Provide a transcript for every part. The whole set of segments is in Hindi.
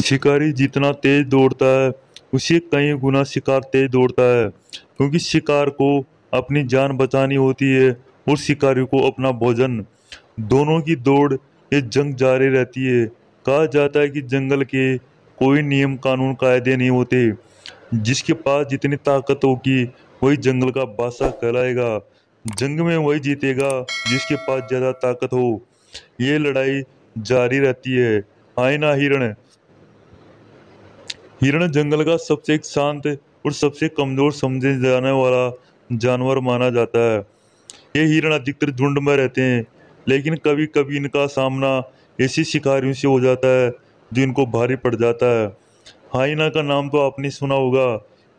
शिकारी जितना तेज दौड़ता है उसे कई गुना शिकार तेज दौड़ता है, क्योंकि शिकार को अपनी जान बचानी होती है और शिकारी को अपना भोजन। दोनों की दौड़, ये जंग जारी रहती है। कहा जाता है कि जंगल के कोई नियम कानून कायदे नहीं होते। जिसके पास जितनी ताकत होगी वही जंगल का बादशाह कहलाएगा। जंग में वही जीतेगा जिसके पास ज्यादा ताकत हो। ये लड़ाई जारी रहती है। आईना हिरण। हिरण जंगल का सबसे एक शांत और सबसे कमजोर समझे जाने वाला जानवर माना जाता है। ये हिरण अधिकतर झुंड में रहते हैं, लेकिन कभी कभी इनका सामना ऐसी शिकारियों से हो जाता है जो इनको भारी पड़ जाता है। हाइना का नाम तो आपने सुना होगा।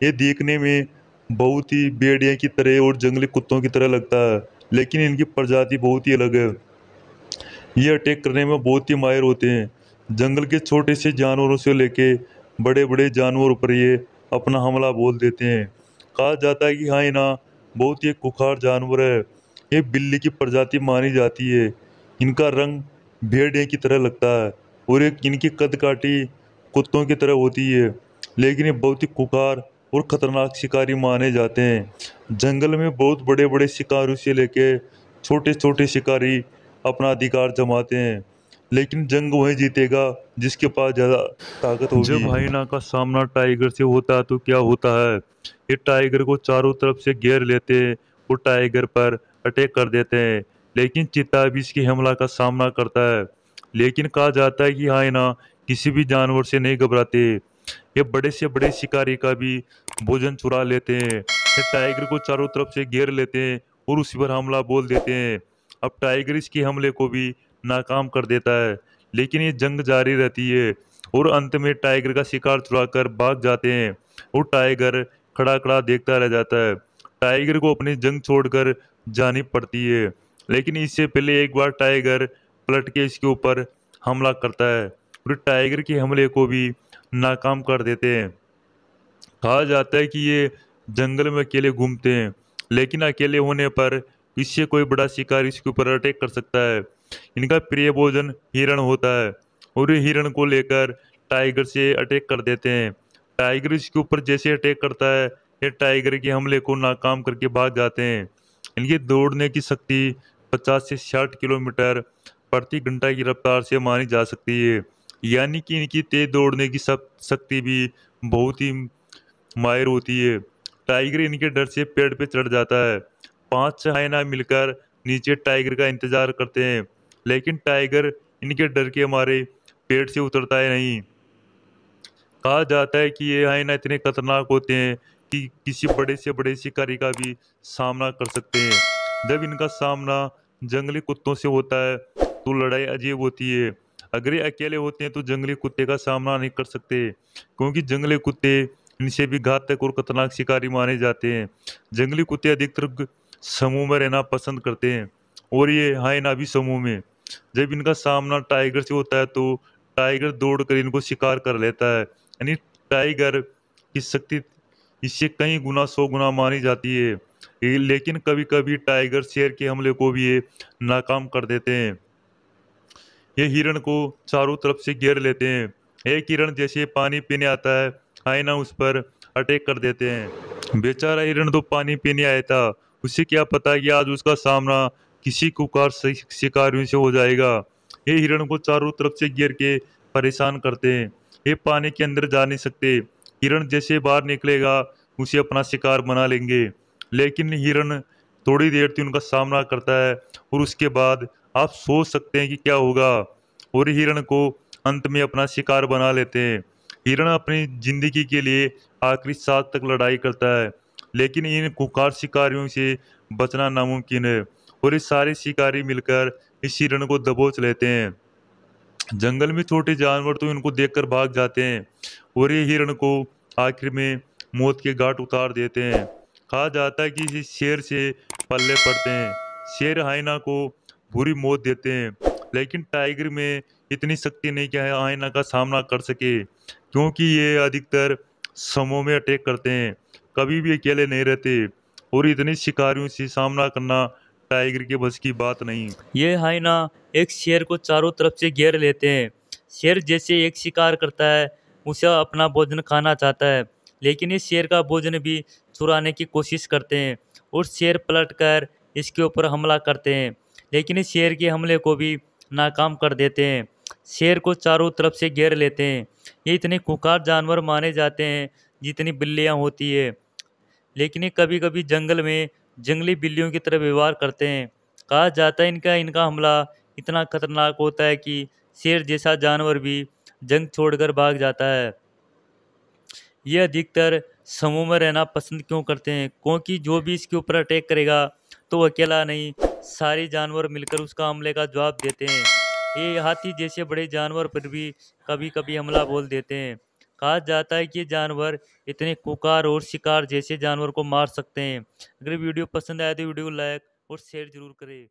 ये देखने में बहुत ही भेड़िया की तरह और जंगली कुत्तों की तरह लगता है, लेकिन इनकी प्रजाति बहुत ही अलग है। ये अटैक करने में बहुत ही माहिर होते हैं। जंगल के छोटे से जानवरों से लेके बड़े बड़े जानवरों पर ये अपना हमला बोल देते हैं। कहा जाता है कि हाइना बहुत ही खुखार जानवर है। ये बिल्ली की प्रजाति मानी जाती है। इनका रंग भेड़िया की तरह लगता है और एक इनकी कद काठी कुत्तों की तरह होती है, लेकिन ये बहुत ही खुखार और खतरनाक शिकारी माने जाते हैं। जंगल में बहुत बड़े बड़े शिकारियों से लेके छोटे छोटे शिकारी अपना अधिकार जमाते हैं, लेकिन जंग वही जीतेगा जिसके पास ज्यादा ताकत होगी। जब हाइना का सामना टाइगर से होता है तो क्या होता है, ये टाइगर को चारों तरफ से घेर लेते हैं और टाइगर पर अटैक कर देते हैं। लेकिन चीता भी इसके हमला का सामना करता है। लेकिन कहा जाता है कि हाइना किसी भी जानवर से नहीं घबराते। ये बड़े से बड़े शिकारी का भी भोजन चुरा लेते हैं। ये टाइगर को चारों तरफ से घेर लेते हैं और उसी पर हमला बोल देते हैं। अब टाइगर इसके हमले को भी नाकाम कर देता है, लेकिन ये जंग जारी रहती है और अंत में टाइगर का शिकार चुराकर भाग जाते हैं और टाइगर खड़ा खड़ा देखता रह जाता है। टाइगर को अपनी जंग छोड़कर जानी पड़ती है, लेकिन इससे पहले एक बार टाइगर पलट के इसके ऊपर हमला करता है और टाइगर के हमले को भी नाकाम कर देते हैं। कहा जाता है कि ये जंगल में अकेले घूमते हैं, लेकिन अकेले होने पर इससे कोई बड़ा शिकार इसके ऊपर अटैक कर सकता है। इनका प्रिय भोजन हिरण होता है और ये हिरण को लेकर टाइगर से अटैक कर देते हैं। टाइगर इसके ऊपर जैसे अटैक करता है, ये टाइगर के हमले को नाकाम करके भाग जाते हैं। इनकी दौड़ने की शक्ति 50 से 60 किलोमीटर प्रति घंटा की रफ्तार से मानी जा सकती है। यानी कि इनकी तेज दौड़ने की सब शक्ति भी बहुत ही माहिर होती है। टाइगर इनके डर से पेड़ पे चढ़ जाता है। पांच छह हाइना मिलकर नीचे टाइगर का इंतजार करते हैं, लेकिन टाइगर इनके डर के मारे पेड़ से उतरता है नहीं। कहा जाता है कि ये हाइना इतने खतरनाक होते हैं कि किसी बड़े से बड़े शिकारी का भी सामना कर सकते हैं। जब इनका सामना जंगली कुत्तों से होता है तो लड़ाई अजीब होती है। अगर ये अकेले होते हैं तो जंगली कुत्ते का सामना नहीं कर सकते, क्योंकि जंगली कुत्ते इनसे भी घातक और खतरनाक शिकारी माने जाते हैं। जंगली कुत्ते अधिकतर समूह में रहना पसंद करते हैं और ये हाइना भी समूह में। जब इनका सामना टाइगर से होता है तो टाइगर दौड़कर इनको शिकार कर लेता है। यानी टाइगर की शक्ति इससे कई गुना 100 गुना मानी जाती है। लेकिन कभी कभी टाइगर शेर के हमले को भी ये नाकाम कर देते हैं। ये हिरण को चारों तरफ से घेर लेते हैं। एक हिरण जैसे पानी पीने आता है, हाइना उस पर अटैक कर देते हैं। बेचारा हिरण तो पानी पीने आया था, उसे क्या पता कि आज उसका सामना किसी कुकार शिकारियों से हो जाएगा। ये हिरण को चारों तरफ से घेर के परेशान करते हैं। ये पानी के अंदर जा नहीं सकते। हिरण जैसे बाहर निकलेगा उसे अपना शिकार बना लेंगे। लेकिन हिरण थोड़ी देर तक उनका सामना करता है और उसके बाद आप सोच सकते हैं कि क्या होगा। और हिरण को अंत में अपना शिकार बना लेते हैं। हिरण अपनी जिंदगी के लिए आखिरी सांस तक लड़ाई करता है, लेकिन इन खुंखार शिकारियों से बचना नामुमकिन है और ये सारे शिकारी मिलकर इस हिरण को दबोच लेते हैं। जंगल में छोटे जानवर तो इनको देखकर भाग जाते हैं और ये हिरण को आखिर में मौत के घाट उतार देते हैं। कहा जाता है कि इस शेर से पल्ले पड़ते हैं। शेर हाइना को बुरी मौत देते हैं, लेकिन टाइगर में इतनी शक्ति नहीं कि हाइना का सामना कर सके, क्योंकि ये अधिकतर समूह में अटैक करते हैं, कभी भी अकेले नहीं रहते और इतनी शिकारियों से सामना करना टाइगर के बस की बात नहीं। ये हाइना एक शेर को चारों तरफ से घेर लेते हैं। शेर जैसे एक शिकार करता है, उसे अपना भोजन खाना चाहता है, लेकिन इस शेर का भोजन भी चुराने की कोशिश करते हैं और शेर पलटकर इसके ऊपर हमला करते हैं, लेकिन इस शेर के हमले को भी नाकाम कर देते हैं। शेर को चारों तरफ से घेर लेते हैं। ये इतने खूंखार जानवर माने जाते हैं जितनी बिल्लियां होती है, लेकिन ये कभी कभी जंगल में जंगली बिल्लियों की तरह व्यवहार करते हैं। कहा जाता है इनका इनका हमला इतना खतरनाक होता है कि शेर जैसा जानवर भी जंग छोड़कर भाग जाता है। ये अधिकतर समूह में रहना पसंद क्यों करते हैं? क्योंकि जो भी इसके ऊपर अटैक करेगा तो वो अकेला नहीं, सारे जानवर मिलकर उसका हमले का जवाब देते हैं। ये हाथी जैसे बड़े जानवर पर भी कभी कभी हमला बोल देते हैं। कहा जाता है कि ये जानवर इतने खुकार और शिकार जैसे जानवर को मार सकते हैं। अगर वीडियो पसंद आए तो वीडियो को लाइक और शेयर जरूर करें।